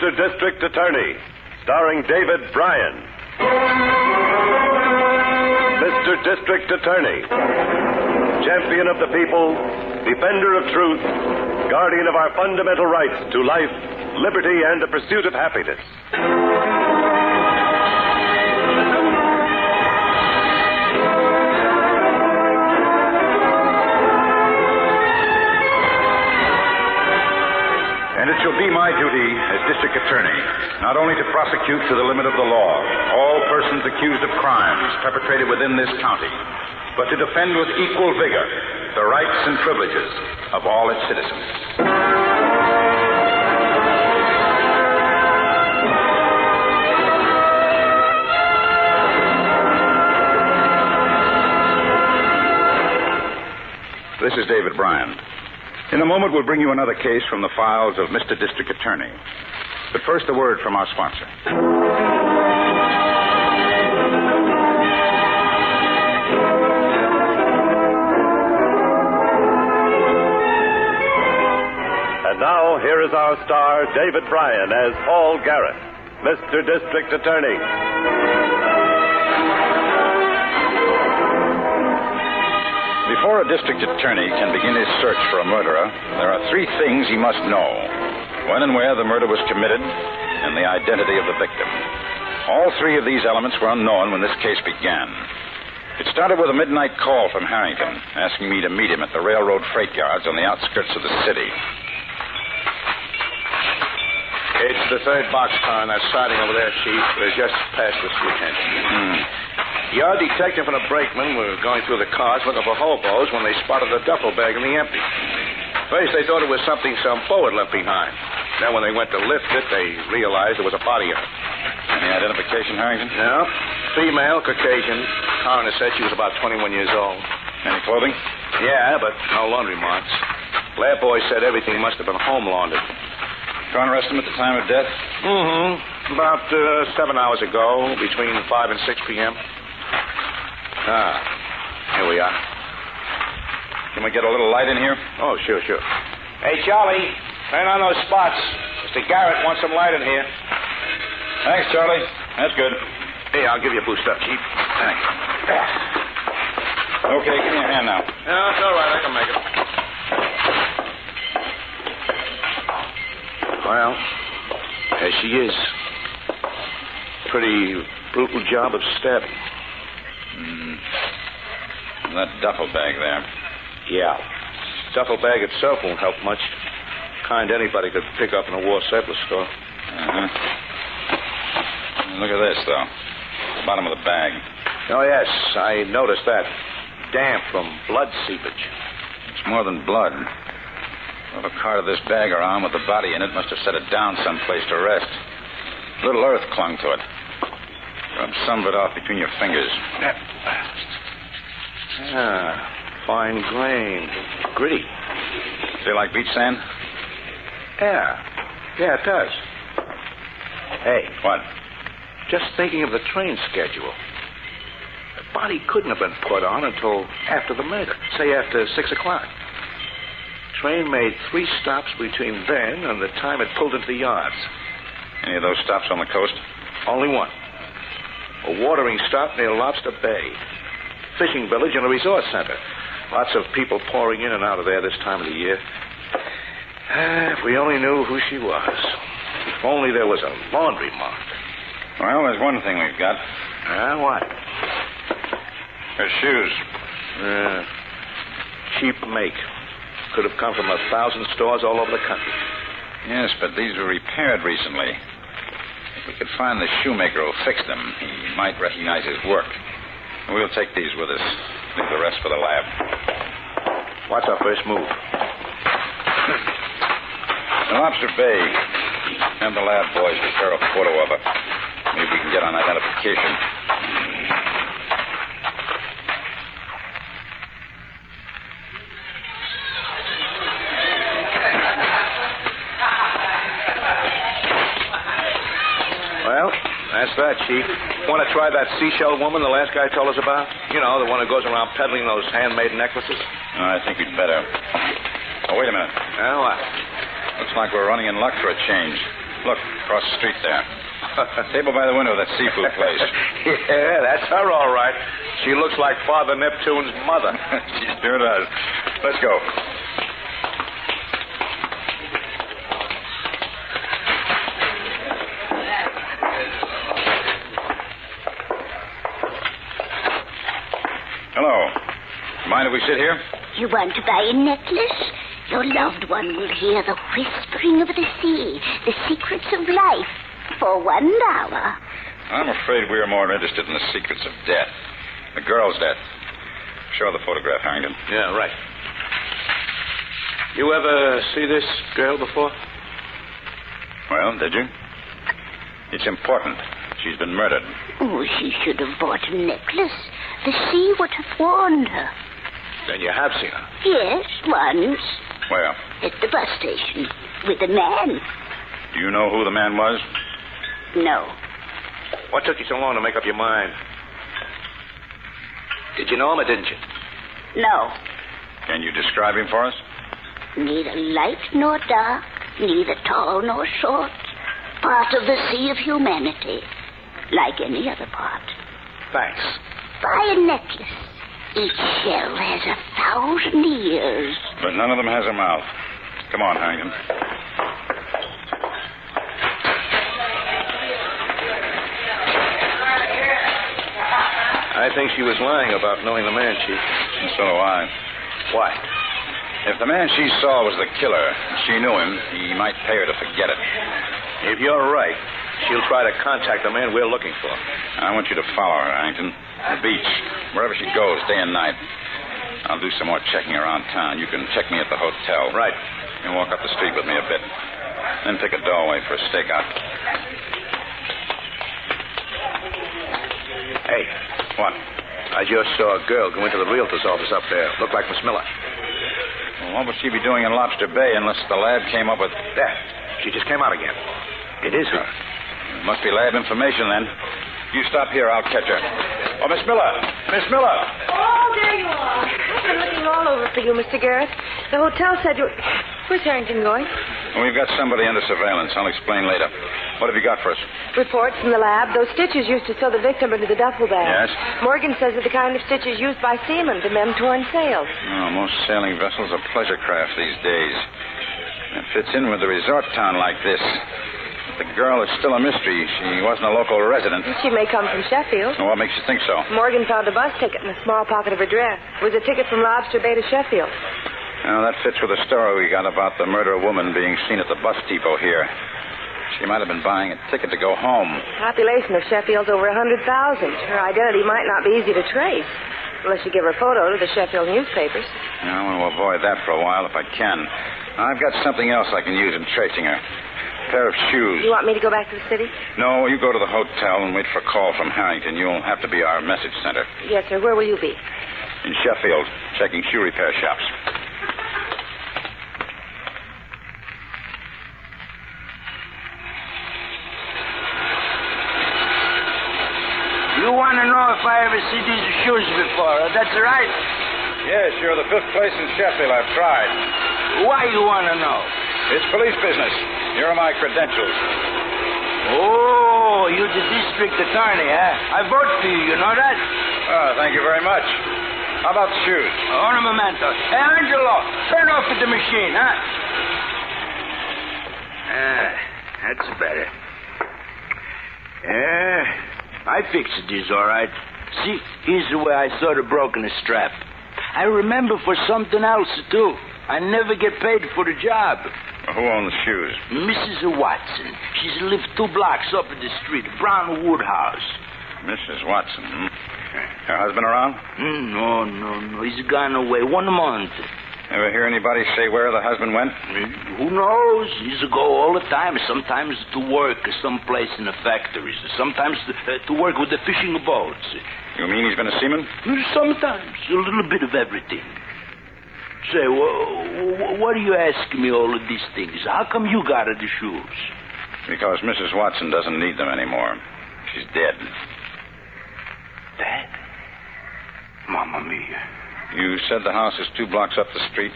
Mr. District Attorney, starring David Bryan. Mr. District Attorney, champion of the people, defender of truth, guardian of our fundamental rights to life, liberty, and the pursuit of happiness. And it shall be my duty as district attorney not only to prosecute to the limit of the law all persons accused of crimes perpetrated within this county, but to defend with equal vigor the rights and privileges of all its citizens. This is David Bryan. In a moment, we'll bring you another case from the files of Mr. District Attorney. But first, a word from our sponsor. And now, here is our star, David Bryan, as Paul Garrett, Mr. District Attorney. Before a district attorney can begin his search for a murderer, there are three things he must know: when and where the murder was committed, and the identity of the victim. All three of these elements were unknown when this case began. It started with a midnight call from Harrington, asking me to meet him at the railroad freight yards on the outskirts of the city. It's the third boxcar on that siding over there, Chief. They're just past the switch engine. Your detective and a brakeman were going through the cars looking for hobos when they spotted a duffel bag in the empty. First, they thought it was something some forward left behind. Then, when they went to lift it, they realized there was a body in it. Any identification, Harrington? No. Female, Caucasian. Coroner said she was about 21 years old. Any clothing? Yeah, but no laundry marks. Lab boy said everything must have been home laundered. Coroner estimate the time of death? About 7 hours ago, between 5 and 6 p.m. Here we are. Can we get a little light in here? Oh, sure. Hey, Charlie, turn on those spots. Mr. Garrett wants some light in here. Thanks, Charlie. That's good. Hey, I'll give you a boost up, Chief. Thanks. Okay, give me a hand now. No, it's all right. I can make it. Well, there she is. Pretty brutal job of stabbing. That duffel bag there. Yeah. Duffel bag itself won't help much. Kind anybody could pick up in a war surplus store. Look at this, though. The bottom of the bag. Oh, yes. I noticed that. Damp from blood seepage. It's more than blood. Whoever carted this bag around with the body in it must have set it down someplace to rest. A little earth clung to it. Rub some of it off between your fingers. Fine grain. Gritty. Feel like beach sand? Yeah, it does. Hey. What? Just thinking of the train schedule. The body couldn't have been put on until after the murder. Say after 6 o'clock. Train made 3 stops between then and the time it pulled into the yards. Any of those stops on the coast? Only one. A watering stop near Lobster Bay. Fishing village and a resort center. Lots of people pouring in and out of there this time of the year. If we only knew who she was. If only there was a laundry mark. Well, there's one thing we've got. What? Her shoes. Cheap make. Could have come from 1,000 stores all over the country. Yes, but these were repaired recently. If we could find the shoemaker who fixed them, he might recognize his work. We'll take these with us. Leave the rest for the lab. What's our first move? In Lobster Bay. Have the lab boys prepare a photo of her. Maybe we can get on identification. Well, that's that, Chief. Want to try that seashell woman the last guy told us about? You know, the one who goes around peddling those handmade necklaces? I think we'd better. Oh, wait a minute. What? Looks like we're running in luck for a change. Look, across the street there. Table by the window of that seafood place. Yeah, that's her, all right. She looks like Father Neptune's mother. She sure does. Let's go. Hello. Mind if we sit here? You want to buy a necklace? Your loved one will hear the whispering of the sea, the secrets of life, for $1. I'm afraid we're more interested in the secrets of death. The girl's death. Show the photograph, Harrington. Yeah, right. You ever see this girl before? Well, did you? It's important. She's been murdered. Oh, she should have bought a necklace. The sea would have warned her. Then you have seen her? Yes, once. Where? At the bus station. With a man. Do you know who the man was? No. What took you so long to make up your mind? Did you know him or didn't you? No. Can you describe him for us? Neither light nor dark, neither tall nor short. Part of the sea of humanity, like any other part. Thanks. Buy a necklace. Each shell has 1,000 years. But none of them has a mouth. Come on, Harrington. I think she was lying about knowing the man, Chief. And so do I. Why? If the man she saw was the killer, and she knew him, he might pay her to forget it. If you're right, she'll try to contact the man we're looking for. I want you to follow her, Harrington. The beach, wherever she goes, day and night. I'll do some more checking around town. You can check me at the hotel. Right. You can walk up the street with me a bit. Then pick a doorway for a stakeout. Hey. What? I just saw a girl go into the realtor's office up there. Looked like Miss Miller. Well, what would she be doing in Lobster Bay unless the lab came up with... There. She just came out again. It is her. It must be lab information, then. You stop here. I'll catch her. Oh, Miss Miller! Miss Miller! Oh, there you are. I've been looking all over for you, Mr. Garrett. The hotel said you... Where's Harrington going? Well, we've got somebody under surveillance. I'll explain later. What have you got for us? Reports from the lab. Those stitches used to sew the victim into the duffel bag. Yes? Morgan says they're the kind of stitches used by seamen to mend torn sails. Oh, most sailing vessels are pleasure craft these days. It fits in with a resort town like this. But the girl is still a mystery. She wasn't a local resident. She may come from Sheffield. Well, what makes you think so? Morgan found a bus ticket in a small pocket of her dress. It was a ticket from Lobster Bay to Sheffield. Well, that fits with the story we got about the murdered woman being seen at the bus depot here. She might have been buying a ticket to go home. Population of Sheffield's over 100,000. Her identity might not be easy to trace, unless you give her photo to the Sheffield newspapers. I want to avoid that for a while if I can. I've got something else I can use in tracing her. A pair of shoes. You want me to go back to the city? No, you go to the hotel and wait for a call from Harrington. You'll have to be our message center. Yes, sir. Where will you be? In Sheffield, checking shoe repair shops. You want to know if I ever see these shoes before, that's right? Yes, you're the fifth place in Sheffield. I've tried. Why you want to know? It's police business. Here are my credentials. Oh, you're the district attorney, huh? I vote for you, you know that? Oh, thank you very much. How about the shoes? Un momento. Hey, Angelo, turn off the machine, huh? That's better. I fixed these all right. See, here's the way I sort of broken the strap. I remember for something else, too. I never get paid for the job. Who owns the shoes? Mrs. Watson. She's lived 2 blocks up the street, Brownwood House. Mrs. Watson, Her husband around? No. He's gone away 1 month. Ever hear anybody say where the husband went? Who knows? He's go all the time. Sometimes to work someplace in the factories. Sometimes to work with the fishing boats. You mean he's been a seaman? Sometimes. A little bit of everything. Say, what are you asking me all of these things? How come you got her the shoes? Because Mrs. Watson doesn't need them anymore. She's dead. Dead? Mamma mia. You said the house is 2 blocks up the street,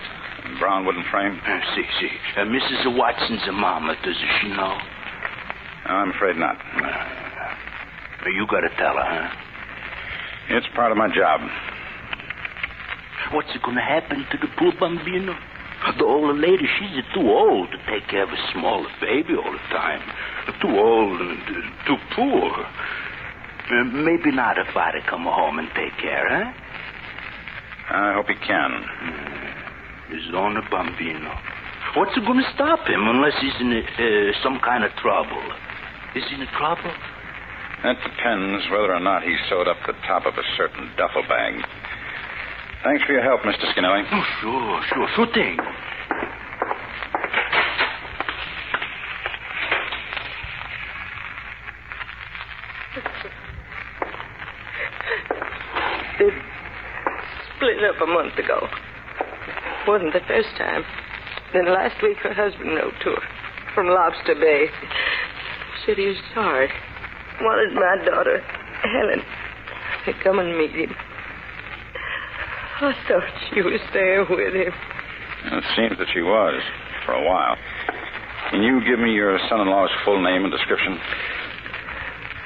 brown wooden frame? See. Mrs. Watson's a mama, does she know? I'm afraid not. You gotta tell her, huh? It's part of my job. What's gonna happen to the poor bambino? The old lady, she's too old to take care of a small baby all the time. Too old and too poor. Maybe not if I'd come home and take care, huh? I hope he can. His own bambino. What's going to stop him unless he's in some kind of trouble? Is he in trouble? That depends whether or not he sewed up the top of a certain duffel bag. Thanks for your help, Mr. Skinelli. Oh, sure thing. They split up a month ago. Wasn't the first time. Then last week her husband wrote to her from Lobster Bay. Said he was sorry. Wanted my daughter, Helen, to come and meet him. I thought she was there with him. It seems that she was, for a while. Can you give me your son-in-law's full name and description?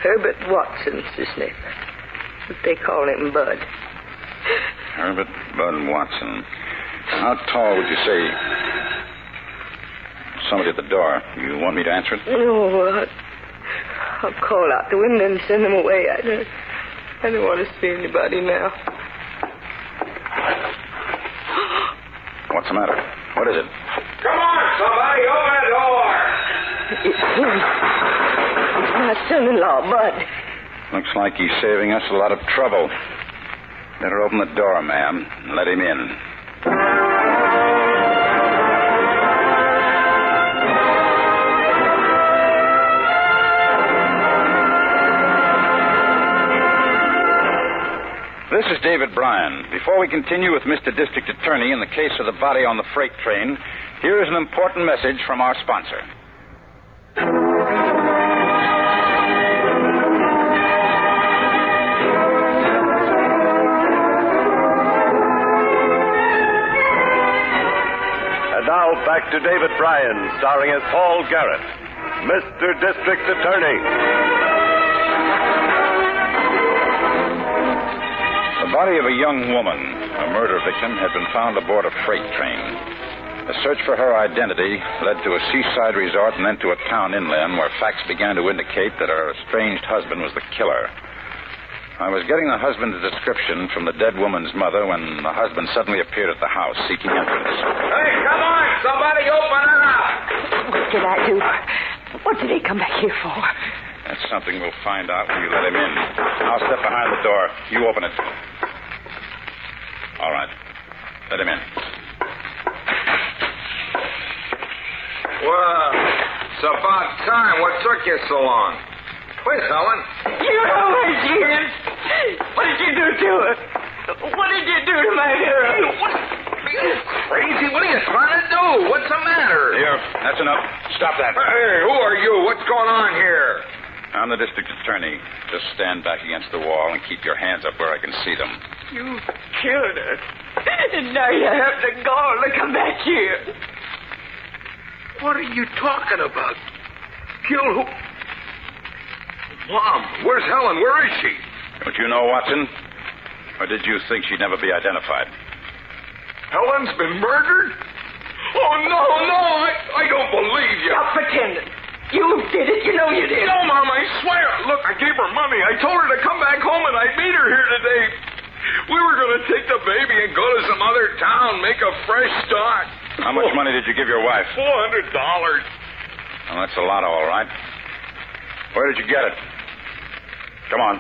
Herbert Watson's his name. But they call him Bud. Herbert Bud Watson. How tall would you say? Somebody at the door. You want me to answer it? No, I'll call out the window and send them away. I don't want to see anybody now. What's the matter? What is it? Come on, somebody, open the door. It's him. It's my son-in-law, Bud. Looks like he's saving us a lot of trouble. Better open the door, ma'am, and let him in. This is David Bryan. Before we continue with Mr. District Attorney in the case of the body on the freight train, here is an important message from our sponsor. And now back to David Bryan, starring as Paul Garrett, Mr. District Attorney. The body of a young woman, a murder victim, had been found aboard a freight train. A search for her identity led to a seaside resort and then to a town inland where facts began to indicate that her estranged husband was the killer. I was getting the husband's description from the dead woman's mother when the husband suddenly appeared at the house seeking entrance. Hey, come on, somebody, open it up. What did I do? What did he come back here for? That's something we'll find out when you let him in. I'll step behind the door. You open it. All right. Let him in. Well, it's about time. What took you so long? Where's Helen? You know where she is. What did you do to her? What did you do to my girl? Are you crazy? What are you trying to do? What's the matter? Here, that's enough. Stop that. Hey, who are you? What's going on here? I'm the district attorney. Just stand back against the wall and keep your hands up where I can see them. You killed her. And now you have the gall to come back here. What are you talking about? Kill who? Mom, where's Helen? Where is she? Don't you know, Watson? Or did you think she'd never be identified? Helen's been murdered? Oh, no, I don't believe you. Stop pretending. You did it. You know you did. No, Mom, I swear. Look, I gave her money. I told her to come back home, and I'd meet her here today. We were going to take the baby and go to some other town, make a fresh start. How much money did you give your wife? $400. Well, that's a lot, all right. Where did you get it? Come on.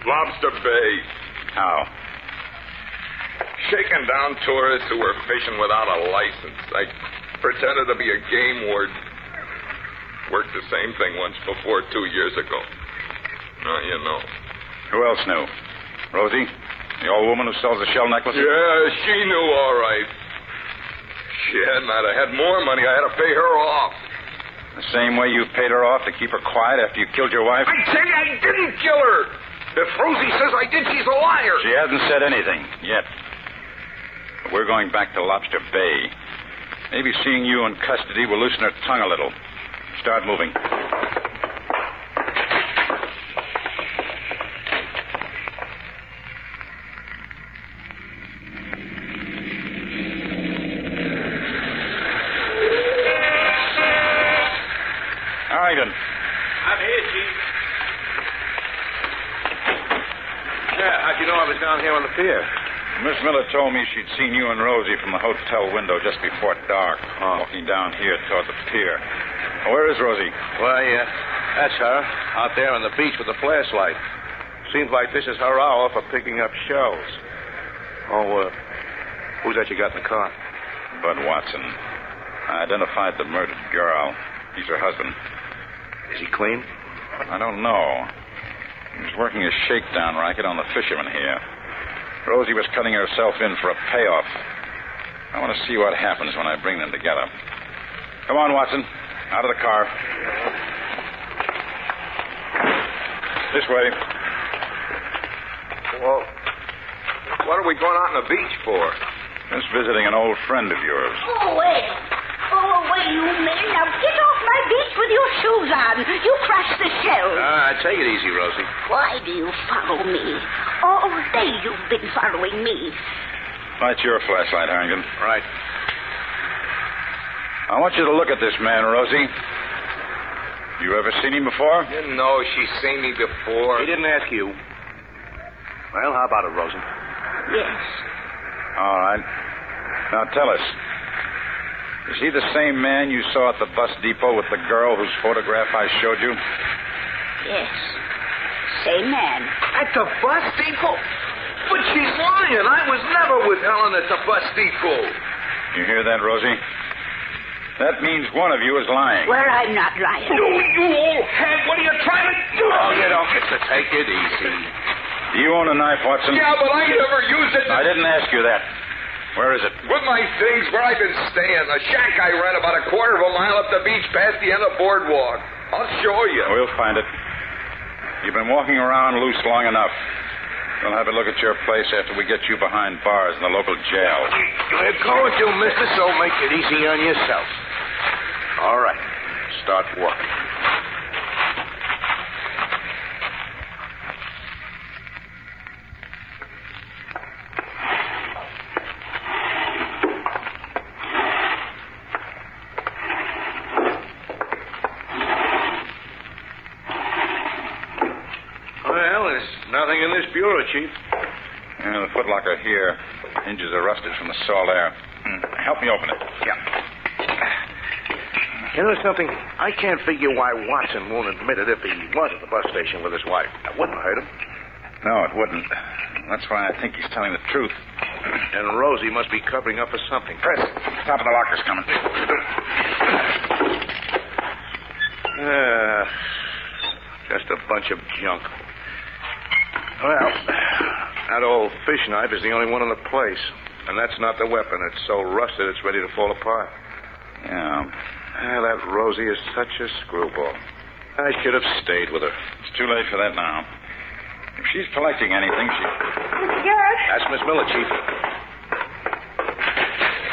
Lobster Bay. How? Shaking down tourists who were fishing without a license. I pretended to be a game warden. Worked the same thing once before 2 years ago. Now you know. Who else knew? Rosie? The old woman who sells the shell necklaces? Yeah, she knew all right. She hadn't had more money. I had to pay her off. The same way you paid her off to keep her quiet after you killed your wife? I tell you, I didn't kill her. If Rosie says I did, she's a liar. She hasn't said anything yet. But we're going back to Lobster Bay. Maybe seeing you in custody will loosen her tongue a little. Start moving. Harrington. I'm here, Chief. Yeah, how'd you know I was down here on the pier? Miss Miller told me she'd seen you and Rosie from the hotel window just before dark, walking down here toward the pier. Where is Rosie? Well, yeah, that's her, out there on the beach with the flashlight. Seems like this is her hour for picking up shells. Oh, who's that you got in the car? Bud Watson. I identified the murdered girl. He's her husband. Is he clean? I don't know. He was working a shakedown racket on the fishermen here. Rosie was cutting herself in for a payoff. I want to see what happens when I bring them together. Come on, Watson. Out of the car. This way. Well, what are we going out on the beach for? Just visiting an old friend of yours. Oh, away, you men. Now get off my beach with your shoes on. You crush the shells. Take it easy, Rosie. Why do you follow me? All day you've been following me. Light your flashlight, Harrington. Right. I want you to look at this man, Rosie. You ever seen him before? No, she's seen me before. He didn't ask you. Well, how about it, Rosie? Yes. All right. Now tell us. Is he the same man you saw at the bus depot with the girl whose photograph I showed you? Yes. Same man. At the bus depot? But she's lying. I was never with Helen at the bus depot. You hear that, Rosie? That means one of you is lying. Well, I'm not lying. You old hag. What are you trying to do? Oh, you don't get to take it easy. Do you own a knife, Watson? Yeah, but I never used it. I didn't ask you that. Where is it? With my things, where I've been staying. A shack I rent about a quarter of a mile up the beach past the end of boardwalk. I'll show you. We'll find it. You've been walking around loose long enough. We'll have a look at your place after we get you behind bars in the local jail. Let go with you, mister, so make it easy on yourself. All right. Start walking. Nothing in this bureau, Chief. Yeah, the footlocker here. Hinges are rusted from the salt air. Help me open it. Yeah. You know something? I can't figure why Watson won't admit it if he was at the bus station with his wife. That wouldn't hurt him. No, it wouldn't. That's why I think he's telling the truth. And Rosie must be covering up for something. Chris, top of the locker's coming. Just a bunch of junk. Well, that old fish knife is the only one in the place. And that's not the weapon. It's so rusted it's ready to fall apart. Yeah. That Rosie is such a screwball. I should have stayed with her. It's too late for that now. If she's collecting anything, she... Mr. Garrett. That's Miss Miller, Chief.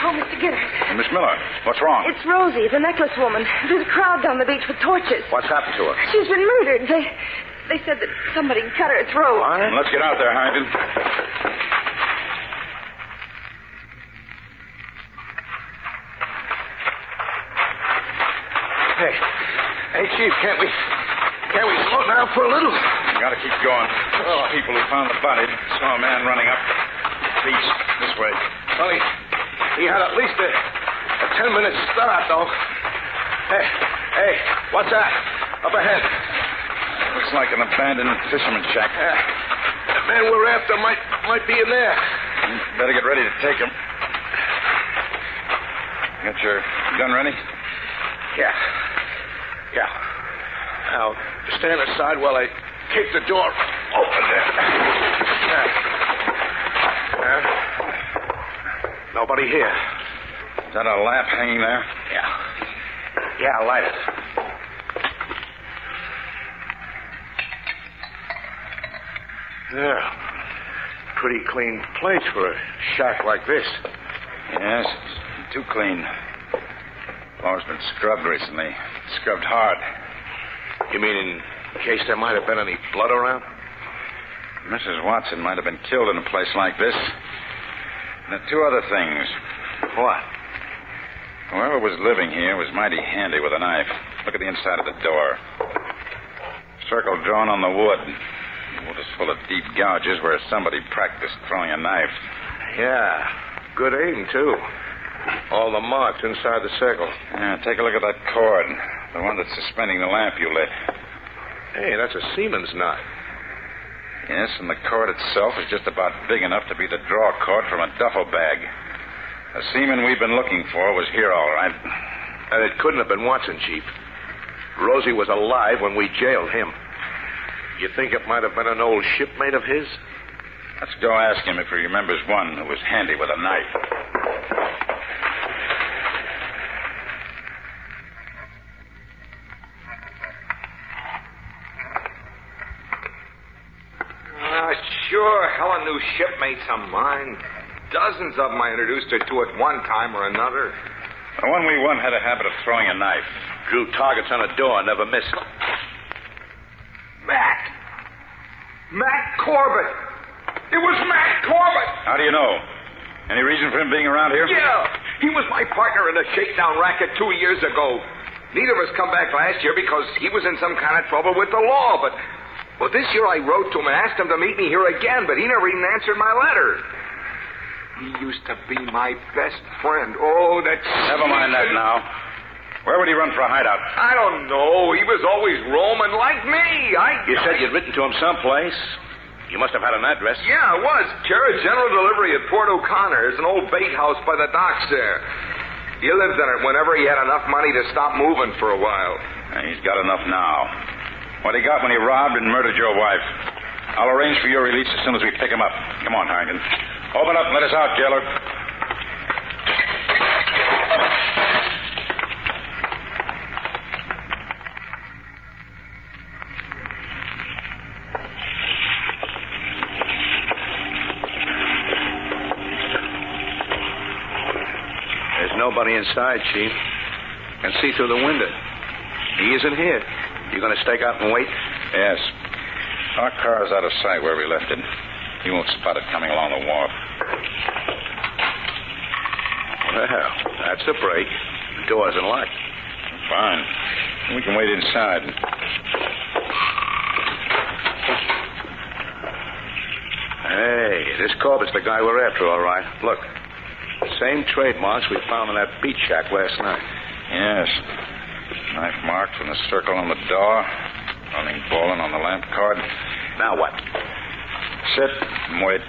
Oh, Mr. Garrett. Miss Miller, what's wrong? It's Rosie, the necklace woman. There's a crowd down the beach with torches. What's happened to her? She's been murdered. They said that somebody cut her throat. What? Let's get out there, Harrington. Hey, Chief, can't we slow down for a little? We gotta keep going. People who found the body saw a man running up the beach this way. Well, he had at least a 10-minute start, though. Hey, what's that? Up ahead. Looks like an abandoned fisherman's shack. The man we're after might be in there. Better get ready to take him. Got your gun ready? Yeah. Now, stand aside while I kick the door open there. Nobody here. Is that a lamp hanging there? Yeah, light it. Yeah. Pretty clean place for a shack like this. Yes, it's too clean. Floor's been scrubbed recently. Scrubbed hard. You mean in case there might have been any blood around? Mrs. Watson might have been killed in a place like this. And two other things. What? Whoever was living here was mighty handy with a knife. Look at the inside of the door. Circle drawn on the wood. The wood is full of deep gouges where somebody practiced throwing a knife. Yeah. Good aim, too. All the marks inside the circle. Yeah, take a look at that cord. The one that's suspending the lamp you lit. Hey, that's a seaman's knot. Yes, and the cord itself is just about big enough to be the draw cord from a duffel bag. The seaman we've been looking for was here, all right. And it couldn't have been Watson, Chief. Rosie was alive when we jailed him. You think it might have been an old shipmate of his? Let's go ask him if he remembers one who was handy with a knife. Sure, Helen knew shipmates of mine. Dozens of them I introduced her to at one time or another. The one we won had a habit of throwing a knife. Drew targets on a door, never missed. Matt Corbett. It was Matt Corbett. How do you know? Any reason for him being around here? Yeah. He was my partner in a shakedown racket 2 years ago. Neither of us come back last year because he was in some kind of trouble with the law, but this year I wrote to him and asked him to meet me here again, but he never even answered my letter. He used to be my best friend. Oh, that's... Never mind that now. Where would he run for a hideout? I don't know. He was always roaming like me. You said you'd written to him someplace. You must have had an address. Yeah, it was. Jared General Delivery at Port O'Connor's, an old bait house by the docks there. He lived in it whenever he had enough money to stop moving for a while. He's got enough now. What he got when he robbed and murdered your wife. I'll arrange for your release as soon as we pick him up. Come on, Harrington. Open up and let us out, jailer. There's nobody inside, Chief. Can see through the window. He isn't here. You going to stake out and wait? Yes. Our car's out of sight where we left it. He won't spot it coming along the wharf. Well, that's a break. The door isn't locked. Fine. We can wait inside. Hey, this Corbett's the guy we're after, all right. Look. Same trademarks we found in that beach shack last night. Yes. Knife marks in the circle on the door. Running bowling on the lamp cord. Now what? Sit and wait.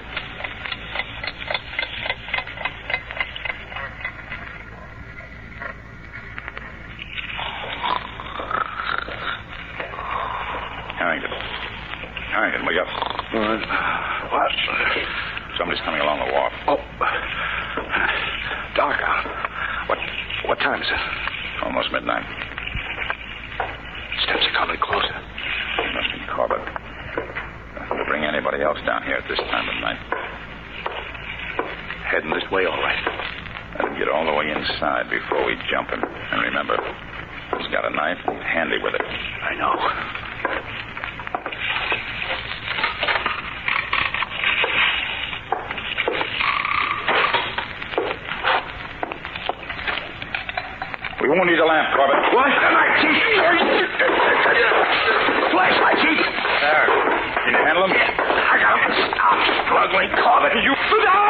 Harrington, wake up. What? Somebody's coming along the wharf. Oh. Dark out. What time is it? Almost midnight. Steps are coming closer. It must be Corbett. Nothing to bring anybody else down here at this time of night. Heading this way, all right. Let him get all the way inside before we jump him. And remember, he's got a knife handy with it. I know. We won't need a lamp, Corbett. What? The knife, Chief. Flashlight, Chief. There. Can you handle him? I got him. Stop struggling, Corbett. You... No!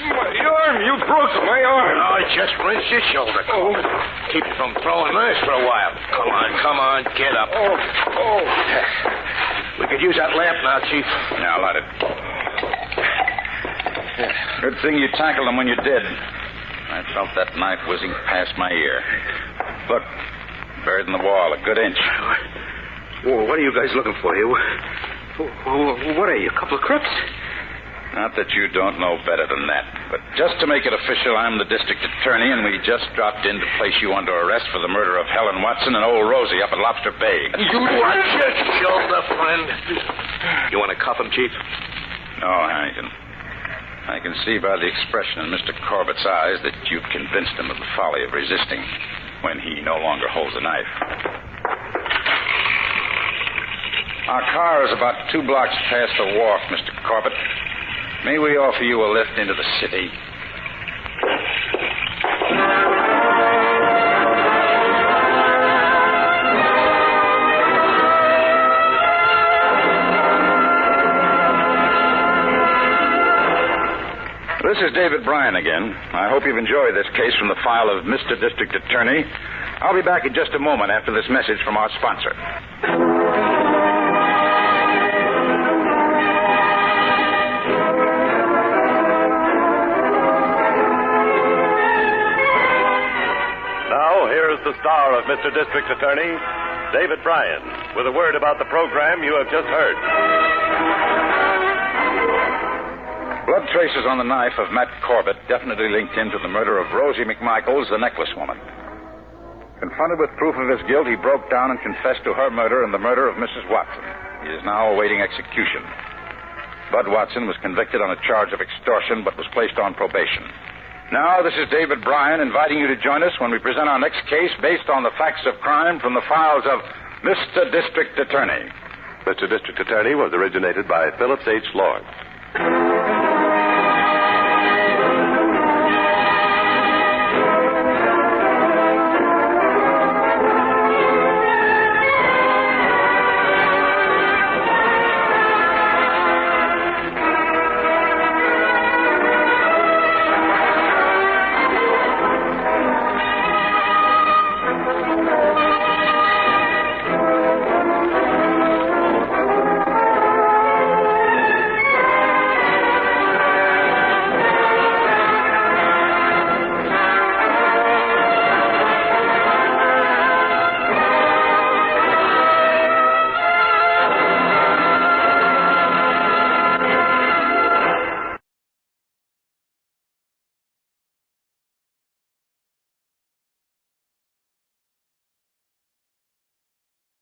My arm. You broke my arm. No, just wrenched your shoulder. Oh. Keep you from throwing knives for a while. Come on. Get up. Oh. We could use that lamp now, Chief. Now, light it. Good thing you tackled him when you did. I felt that knife whizzing past my ear. Look, buried in the wall, a good inch. Whoa, what are you guys looking for here? What are you, a couple of crooks? Not that you don't know better than that, but just to make it official, I'm the district attorney, and we just dropped in to place you under arrest for the murder of Helen Watson and old Rosie up at Lobster Bay. You watch your shoulder, friend. You want to cuff him, Chief? No, Harrington. I can see by the expression in Mr. Corbett's eyes that you've convinced him of the folly of resisting. when he no longer holds a knife. Our car is about 2 blocks past the wharf, Mr. Corbett. May we offer you a lift into the city? This is David Bryan again. I hope you've enjoyed this case from the file of Mr. District Attorney. I'll be back in just a moment after this message from our sponsor. Now, here's the star of Mr. District Attorney, David Bryan, with a word about the program you have just heard. Blood traces on the knife of Matt Corbett definitely linked into the murder of Rosie McMichaels, the necklace woman. Confronted with proof of his guilt, he broke down and confessed to her murder and the murder of Mrs. Watson. He is now awaiting execution. Bud Watson was convicted on a charge of extortion but was placed on probation. Now, this is David Bryan inviting you to join us when we present our next case based on the facts of crime from the files of Mr. District Attorney. Mr. District Attorney was originated by Phillips H. Lord.